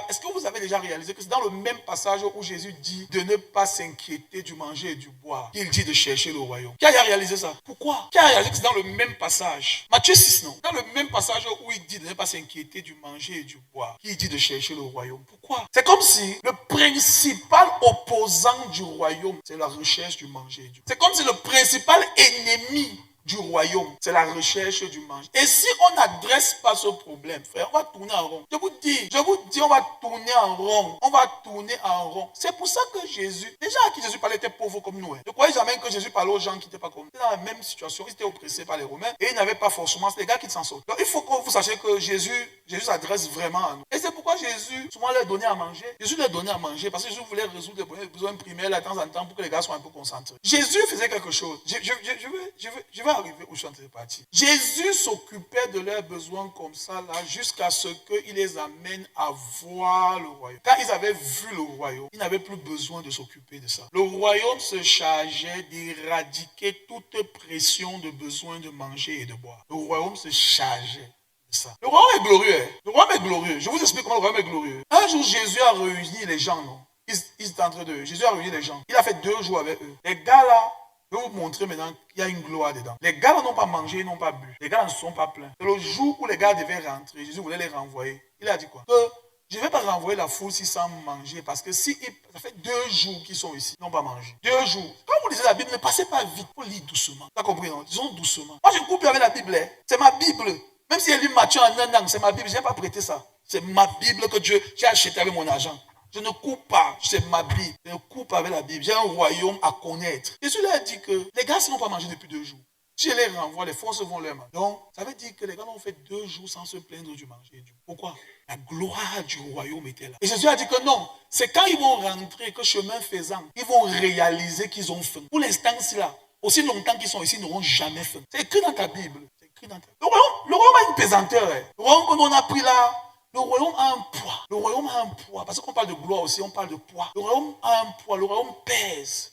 est-ce que vous avez déjà réalisé que c'est dans le même passage où Jésus dit de ne pas s'inquiéter du manger et du boire, qu'il dit de chercher le royaume? Qui a réalisé ça? Pourquoi? Qui a réalisé que c'est dans le même passage? Matthieu 6, non? Dans le même passage où il dit de ne pas s'inquiéter du manger et du boire, qu'il dit de chercher le royaume. Pourquoi? C'est comme si le principal opposant du royaume, c'est la recherche du manger et du boire. C'est comme si le principal ennemi du royaume, c'est la recherche du manger. Et si on n'adresse pas ce problème, frère, on va tourner en rond. Je vous dis, on va tourner en rond. On va tourner en rond. C'est pour ça que Jésus, les gens à qui Jésus parlait étaient pauvres comme nous. Ne croyez jamais que Jésus parlait aux gens qui n'étaient pas comme nous. Ils étaient dans la même situation. Ils étaient oppressés par les Romains et ils n'avaient pas forcément, c'est les gars qui s'en sortent. Donc il faut que vous sachiez que Jésus s'adresse vraiment à nous. Et c'est pourquoi Jésus souvent leur donnait à manger. Jésus leur donnait à manger parce que Jésus voulait résoudre les besoins primaires de temps en temps pour que les gars soient un peu concentrés. Jésus faisait quelque chose. Je vais arriver où je suis en train de partir. Jésus s'occupait de leurs besoins comme ça là jusqu'à ce qu'il les amène à voir le royaume. Quand ils avaient vu le royaume, ils n'avaient plus besoin de s'occuper de ça. Le royaume se chargeait d'éradiquer toute pression de besoin de manger et de boire. Le royaume se chargeait de ça. Le royaume est glorieux. Le royaume est glorieux. Je vous explique comment le royaume est glorieux. Un jour, Jésus a réuni les gens, non? Ils étaient entre eux. Jésus a réuni les gens. Il a fait 2 jours avec eux. Les gars là, je vais vous montrer maintenant qu'il y a une gloire dedans. Les gars n'ont pas mangé, ils n'ont pas bu. Les gars ne sont pas pleins. C'est le jour où les gars devaient rentrer, Jésus voulait les renvoyer. Il a dit quoi? Que je ne vais pas renvoyer la foule s'ils sans manger, parce que ça fait 2 jours qu'ils sont ici, ils n'ont pas mangé. 2 jours. Quand vous lisez la Bible, ne passez pas vite. Il faut lire doucement. Tu as compris, non? Disons doucement. Moi, je coupe avec la Bible. C'est ma Bible. Même si elle lit Matthieu en un an, c'est ma Bible. Je n'ai pas prêté ça. C'est ma Bible que j'ai acheté avec mon argent. Je ne coupe pas, c'est ma Bible. Je ne coupe avec la Bible. J'ai un royaume à connaître. Jésus leur a dit que les gars, s'ils n'ont pas mangé depuis 2 jours, si je les renvoie, les forces vont leur manger. Donc, ça veut dire que les gars ont fait 2 jours sans se plaindre du manger. Pourquoi? La gloire du royaume était là. Et Jésus a dit que non, c'est quand ils vont rentrer, que chemin faisant, ils vont réaliser qu'ils ont faim. Pour l'instant, là, aussi longtemps qu'ils sont ici, ils n'auront jamais faim. C'est écrit dans ta Bible. C'est écrit dans ta Bible. Le royaume a une pesanteur. Le royaume qu'on a pris là, le royaume a un poids. Le royaume a un poids. Parce qu'on parle de gloire aussi, on parle de poids. Le royaume a un poids. Le royaume pèse.